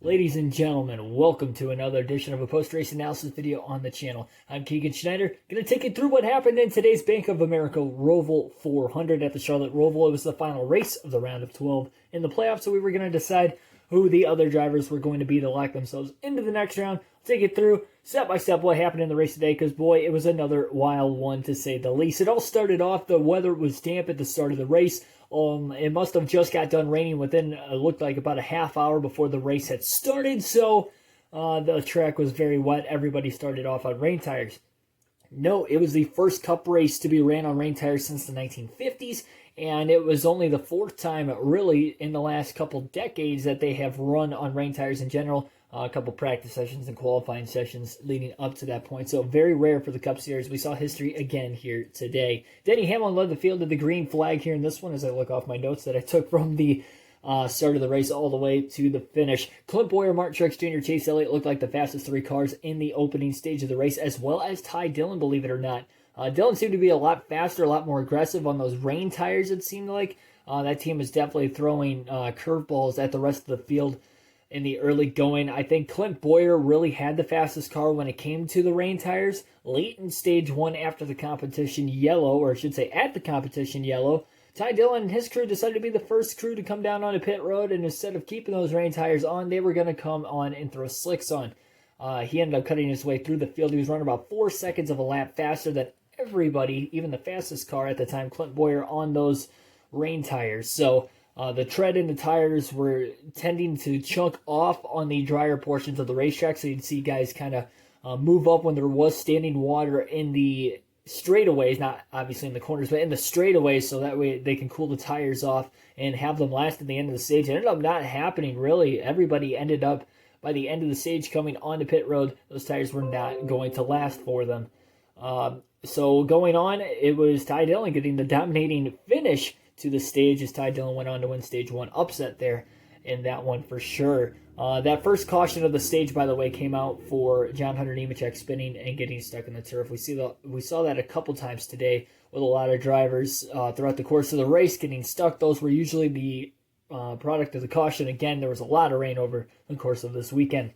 Ladies and gentlemen, welcome to another edition of a post-race analysis video on the channel. I'm Keegan Schneider, going to take you through what happened in today's Bank of America Roval 400 at the Charlotte Roval. It was the final race of the round of 12 in the playoffs, so we were going to decide who the other drivers were going to be to lock themselves into the next round. I'll take it through step-by-step what happened in the race today, because boy, it was another wild one to say the least. It all started off, the weather was damp at the start of the race. It must have just got done raining within, looked like about a half hour before the race had started, so the track was very wet. Everybody started off on rain tires. No, it was the first Cup race to be ran on rain tires since the 1950s, and it was only the fourth time really in the last couple decades that they have run on rain tires in general. A couple practice sessions and qualifying sessions leading up to that point. So very rare for the Cup Series. We saw history again here today. Denny Hamlin led the field to the green flag here in this one as I look off my notes that I took from the start of the race all the way to the finish. Clint Bowyer, Martin Truex Jr., Chase Elliott looked like the fastest three cars in the opening stage of the race, as well as Ty Dillon, believe it or not. Dillon seemed to be a lot faster, a lot more aggressive on those rain tires, it seemed like. That team is definitely throwing curveballs at the rest of the field in the early going. I think Clint Bowyer really had the fastest car when it came to the rain tires. Late in stage one after the competition yellow, or I should say at the competition yellow, Ty Dillon and his crew decided to be the first crew to come down onto pit road, and instead of keeping those rain tires on, they were going to come on and throw slicks on. He ended up cutting his way through the field. He was running about 4 seconds of a lap faster than everybody, even the fastest car at the time, Clint Bowyer, on those rain tires. So the tread in the tires were tending to chunk off on the drier portions of the racetrack, so you'd see guys kind of move up when there was standing water in the straightaways, not obviously in the corners, but in the straightaways, so that way they can cool the tires off and have them last at the end of the stage. It ended up not happening, really. Everybody ended up, by the end of the stage coming onto pit road, those tires were not going to last for them. So going on, it was Ty Dillon getting the dominating finish to the stage as Ty Dillon went on to win stage one. Upset there in that one for sure. That first caution of the stage, by the way, came out for John Hunter Nemechek spinning and getting stuck in the turf. We saw that a couple times today with a lot of drivers throughout the course of the race getting stuck. Those were usually the product of the caution. Again, there was a lot of rain over the course of this weekend.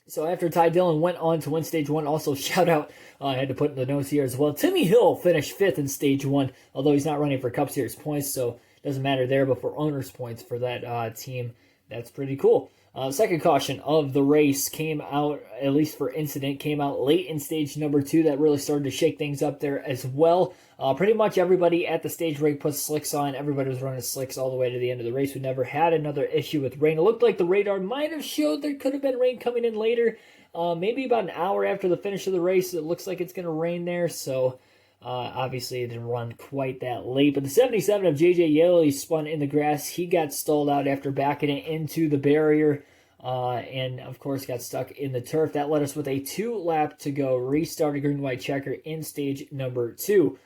So after Ty Dillon went on to win stage one, also shout out, I had to put in the notes here as well, Timmy Hill finished fifth in stage one, although he's not running for Cup Series points, so it doesn't matter there, but for owners points for that team, that's pretty cool. Second caution of the race came out, at least for incident, came out late in stage number two. That really started to shake things up there as well. Pretty much everybody at the stage rig put slicks on. Everybody was running slicks all the way to the end of the race. We never had another issue with rain. It looked like the radar might have showed there could have been rain coming in later. Maybe about an hour after the finish of the race, it looks like it's going to rain there. So obviously it didn't run quite that late. But the 77 of J.J. Yeley spun in the grass. He got stalled out after backing it into the barrier. And of course got stuck in the turf. That led us with a 2 lap to go. Restart a green-white checker in stage number 2.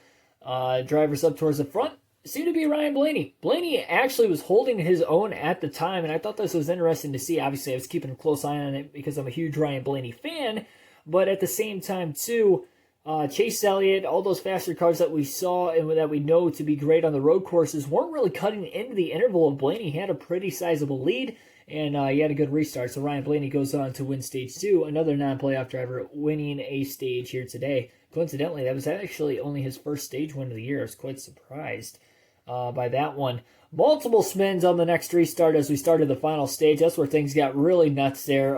Drivers up towards the front seemed to be Ryan Blaney. Blaney actually was holding his own at the time, and I thought this was interesting to see. Obviously, I was keeping a close eye on it because I'm a huge Ryan Blaney fan, but at the same time, too, Chase Elliott, all those faster cars that we saw and that we know to be great on the road courses weren't really cutting into the interval of Blaney. He had a pretty sizable lead, and he had a good restart. So Ryan Blaney goes on to win stage 2, another non-playoff driver winning a stage here today. Coincidentally, that was actually only his first stage win of the year. I was quite surprised by that one. Multiple spins on the next restart as we started the final stage. That's where things got really nuts there.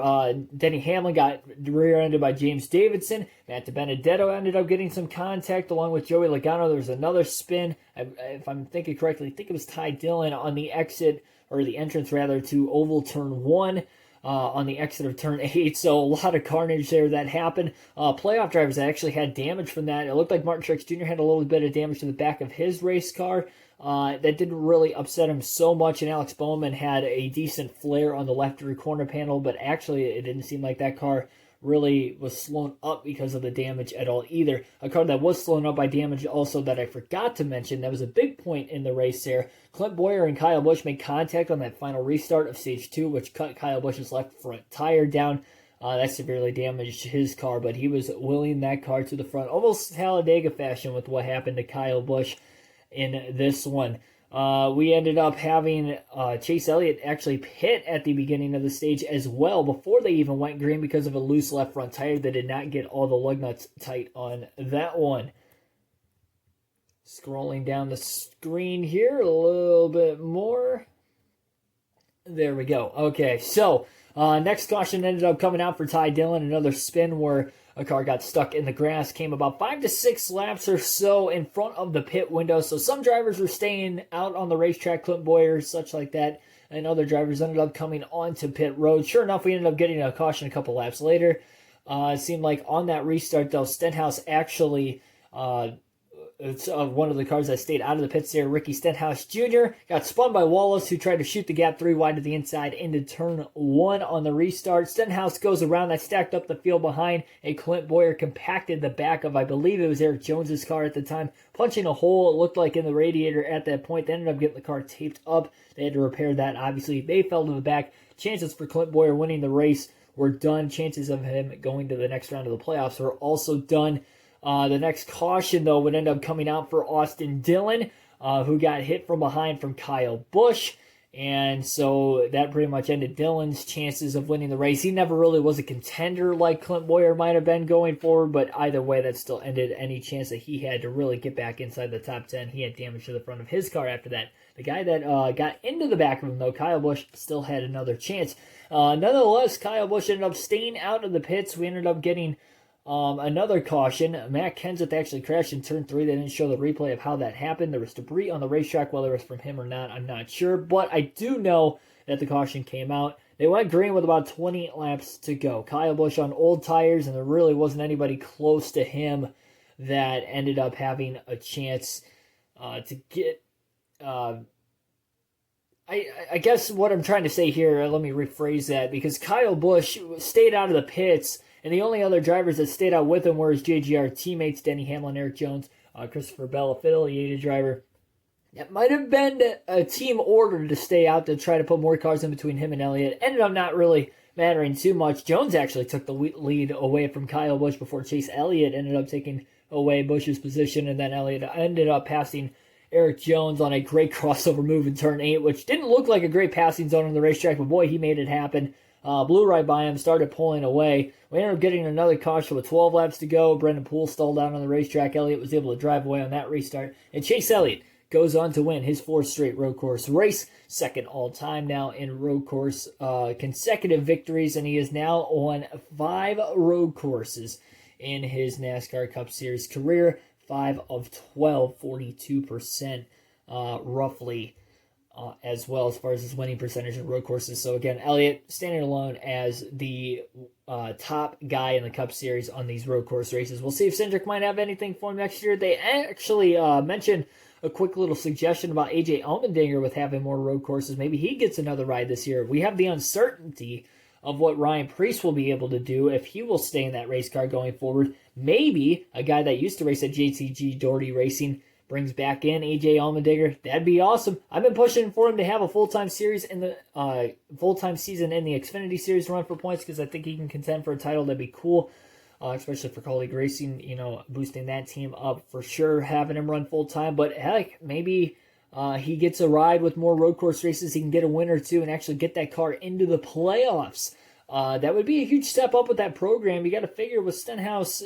Denny Hamlin got rear-ended by James Davidson. Matt DiBenedetto ended up getting some contact along with Joey Logano. There was another spin. If I'm thinking correctly, I think it was Ty Dillon on the exit, or the entrance rather, to oval turn 1. On the exit of turn 8, so a lot of carnage there that happened. Playoff drivers actually had damage from that. It looked like Martin Truex Jr. had a little bit of damage to the back of his race car. That didn't really upset him so much, and Alex Bowman had a decent flare on the left rear corner panel, but actually it didn't seem like that car really was slowed up because of the damage at all either. A car that was slowed up by damage also that I forgot to mention, that was a big point in the race there. Clint Bowyer and Kyle Busch made contact on that final restart of stage 2, which cut Kyle Busch's left front tire down. That severely damaged his car, but he was wheeling that car to the front, almost Talladega fashion with what happened to Kyle Busch in this one. We ended up having Chase Elliott actually pit at the beginning of the stage as well before they even went green because of a loose left front tire. They did not get all the lug nuts tight on that one. Scrolling down the screen here a little bit more. There we go. Okay, so next caution ended up coming out for Ty Dillon. Another spin where a car got stuck in the grass. Came about 5 to 6 laps or so in front of the pit window. So some drivers were staying out on the racetrack, Clint Boyer, such like that. And other drivers ended up coming onto pit road. Sure enough, we ended up getting a caution a couple laps later. It seemed like on that restart, though, Stenhouse actually... It's one of the cars that stayed out of the pits there. Ricky Stenhouse Jr. got spun by Wallace, who tried to shoot the gap 3 wide to the inside into turn 1 on the restart. Stenhouse goes around that, stacked up the field behind, and Clint Boyer compacted the back of, I believe it was Eric Jones's car at the time, punching a hole, it looked like, in the radiator at that point. They ended up getting the car taped up. They had to repair that. Obviously, they fell to the back. Chances for Clint Boyer winning the race were done. Chances of him going to the next round of the playoffs were also done. The next caution, though, would end up coming out for Austin Dillon, who got hit from behind from Kyle Busch. And so that pretty much ended Dillon's chances of winning the race. He never really was a contender like Clint Boyer might have been going forward, but either way, that still ended any chance that he had to really get back inside the top 10. He had damage to the front of his car after that. The guy that got into the back of him, though, Kyle Busch, still had another chance. Nonetheless, Kyle Busch ended up staying out of the pits. We ended up getting... another caution. Matt Kenseth actually crashed in turn 3. They didn't show the replay of how that happened. There was debris on the racetrack, whether it was from him or not, I'm not sure. But I do know that the caution came out. They went green with about 20 laps to go. Kyle Busch on old tires, and there really wasn't anybody close to him that ended up having a chance to get... I guess what I'm trying to say here, let me rephrase that, because Kyle Busch stayed out of the pits. And the only other drivers that stayed out with him were his JGR teammates, Denny Hamlin, Eric Jones, Christopher Bell, affiliated driver. It might have been a team order to stay out to try to put more cars in between him and Elliott. Ended up not really mattering too much. Jones actually took the lead away from Kyle Busch before Chase Elliott ended up taking away Busch's position. And then Elliott ended up passing Eric Jones on a great crossover move in turn 8, which didn't look like a great passing zone on the racetrack, but boy, he made it happen. Blew right by him, started pulling away. We ended up getting another caution with 12 laps to go. Brendan Poole stalled out on the racetrack. Elliott was able to drive away on that restart. And Chase Elliott goes on to win his 4th straight road course race. Second all-time now in road course consecutive victories. And he is now on 5 road courses in his NASCAR Cup Series career. 5 of 12, 42% roughly. As well as far as his winning percentage in road courses. So again, Elliott standing alone as the top guy in the Cup Series on these road course races. We'll see if Cindric might have anything for him next year. They actually mentioned a quick little suggestion about AJ Allmendinger with having more road courses. Maybe he gets another ride this year. We have the uncertainty of what Ryan Preece will be able to do if he will stay in that race car going forward. Maybe a guy that used to race at JTG Doherty Racing brings back in AJ Allmendinger. That'd be awesome. I've been pushing for him to have a full-time series in the full-time season in the Xfinity Series run for points because I think he can contend for a title. That'd be cool, especially for Colleague Racing. You know, boosting that team up for sure, having him run full-time. But heck, maybe he gets a ride with more road course races. He can get a win or two and actually get that car into the playoffs. That would be a huge step up with that program. You got to figure with Stenhouse,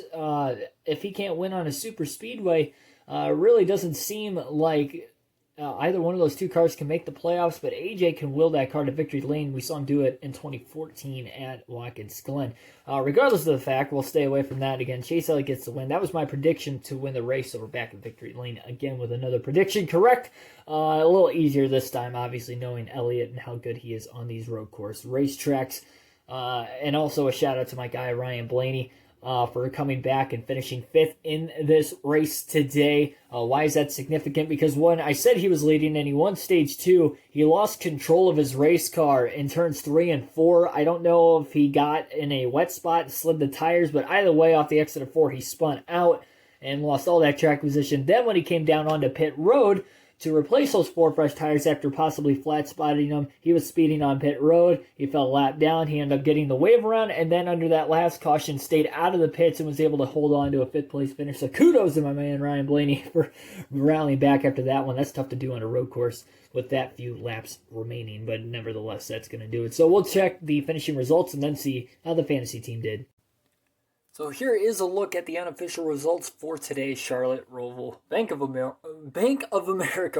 if he can't win on a super speedway. Really doesn't seem like either one of those two cars can make the playoffs, but AJ can will that car to victory lane. We saw him do it in 2014 at Watkins Glen. Regardless of the fact, we'll stay away from that again. Chase Elliott gets the win. That was my prediction to win the race, so we're back in victory lane again with another prediction correct. A little easier this time, obviously, knowing Elliott and how good he is on these road course racetracks. And also a shout out to my guy, Ryan Blaney. For coming back and finishing 5th in this race today. Why is that significant? Because one, I said he was leading and he won stage 2. He lost control of his race car in turns 3 and 4. I don't know if he got in a wet spot and slid the tires, but either way, off the exit of 4, he spun out and lost all that track position. Then when he came down onto pit road, to replace those 4 fresh tires after possibly flat spotting them. He was speeding on pit road. He fell a lap down. He ended up getting the wave around, and then under that last caution stayed out of the pits and was able to hold on to a 5th place finish. So kudos to my man Ryan Blaney for rallying back after that one. That's tough to do on a road course with that few laps remaining, but nevertheless, that's going to do it. So we'll check the finishing results and then see how the fantasy team did. So here is a look at the unofficial results for today's Charlotte Roval Bank of America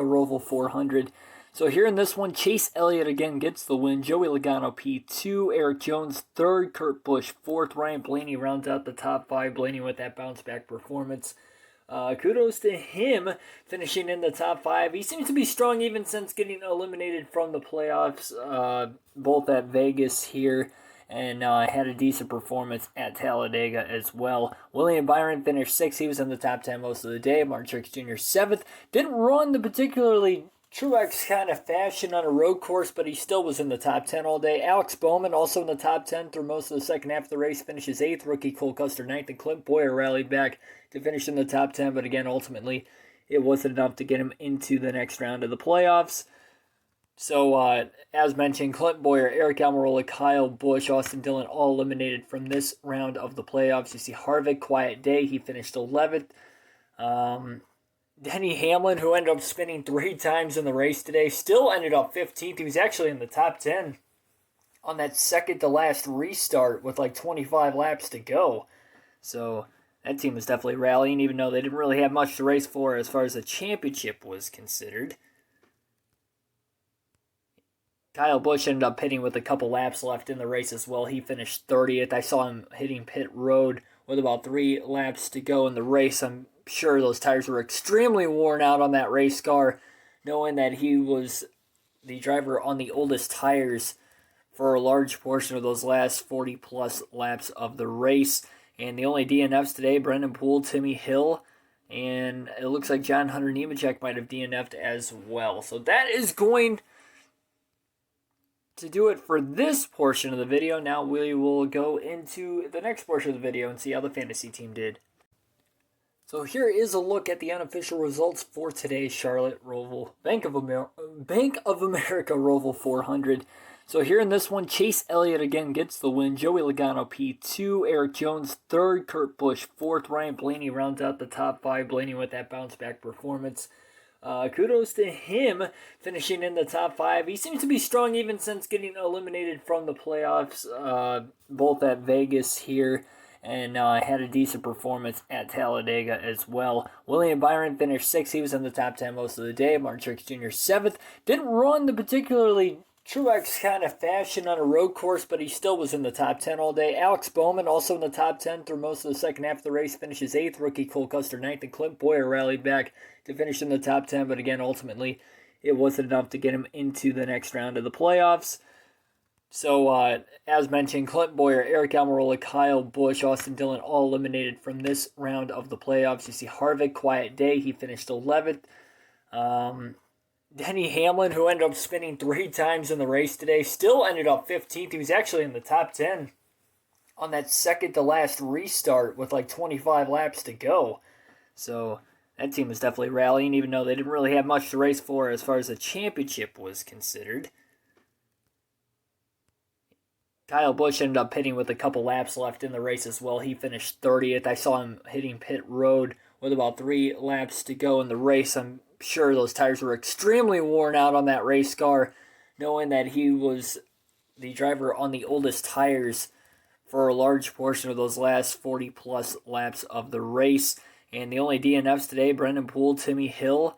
Roval 400. So here in this one, Chase Elliott again gets the win. Joey Logano P2, Eric Jones 3rd, Kurt Busch 4th, Ryan Blaney rounds out the top 5. Blaney with that bounce back performance. Kudos to him finishing in the top 5. He seems to be strong even since getting eliminated from the playoffs, both at Vegas here, and had a decent performance at Talladega as well. William Byron finished 6th. He was in the top 10 most of the day. Martin Truex Jr. 7th. Didn't run the particularly Truex kind of fashion on a road course, but he still was in the top 10 all day. Alex Bowman also in the top 10 through most of the second half of the race, finishes 8th. Rookie Cole Custer 9th, and Clint Boyer rallied back to finish in the top 10, but again, ultimately, it wasn't enough to get him into the next round of the playoffs. So, as mentioned, Clint Boyer, Eric Almirola, Kyle Busch, Austin Dillon all eliminated from this round of the playoffs. You see Harvick, quiet day, he finished 11th. Denny Hamlin, who ended up spinning 3 times in the race today, still ended up 15th. He was actually in the top 10 on that second-to-last restart with like 25 laps to go. So that team was definitely rallying, even though they didn't really have much to race for as far as the championship was considered. Kyle Busch ended up pitting with a couple laps left in the race as well. He finished 30th. I saw him hitting pit road with about 3 laps to go in the race. I'm sure those tires were extremely worn out on that race car, knowing that he was the driver on the oldest tires for a large portion of those last 40-plus laps of the race. And the only DNFs today, Brendan Poole, Timmy Hill, and it looks like John Hunter Nemechek might have DNF'd as well. So that is going to do it for this portion of the video. Now we will go into the next portion of the video and see how the fantasy team did. So here is a look at the unofficial results for today's Charlotte Roval Bank of America Roval 400. So here in this one, Chase Elliott again gets the win. Joey Logano P2, Eric Jones 3rd, Kurt Busch 4th, Ryan Blaney rounds out the top 5. Blaney with that bounce back performance. Kudos to him finishing in the top 5. He seems to be strong even since getting eliminated from the playoffs, both at Vegas here, and had a decent performance at Talladega as well. William Byron finished 6th. He was in the top 10 most of the day. Martin Truex Jr. 7th. Didn't run the particularly Truex kind of fashion on a road course, but he still was in the top 10 all day. Alex Bowman also in the top 10 through most of the second half of the race, finishes 8th. Rookie Cole Custer 9th, and Clint Boyer rallied back to finish in the top 10, but again, ultimately, it wasn't enough to get him into the next round of the playoffs. So, as mentioned, Clint Boyer, Eric Almirola, Kyle Busch, Austin Dillon all eliminated from this round of the playoffs. You see Harvick, quiet day, he finished 11th. Denny Hamlin, who ended up spinning 3 times in the race today, still ended up 15th. He was actually in the top 10 on that second-to-last restart with like 25 laps to go. So that team was definitely rallying, even though they didn't really have much to race for as far as the championship was considered. Kyle Busch ended up pitting with a couple laps left in the race as well. He finished 30th. I saw him hitting pit road with about 3 laps to go in the race. I'm sure those tires were extremely worn out on that race car, knowing that he was the driver on the oldest tires for a large portion of those last 40-plus laps of the race. And the only DNFs today, Brendan Poole, Timmy Hill,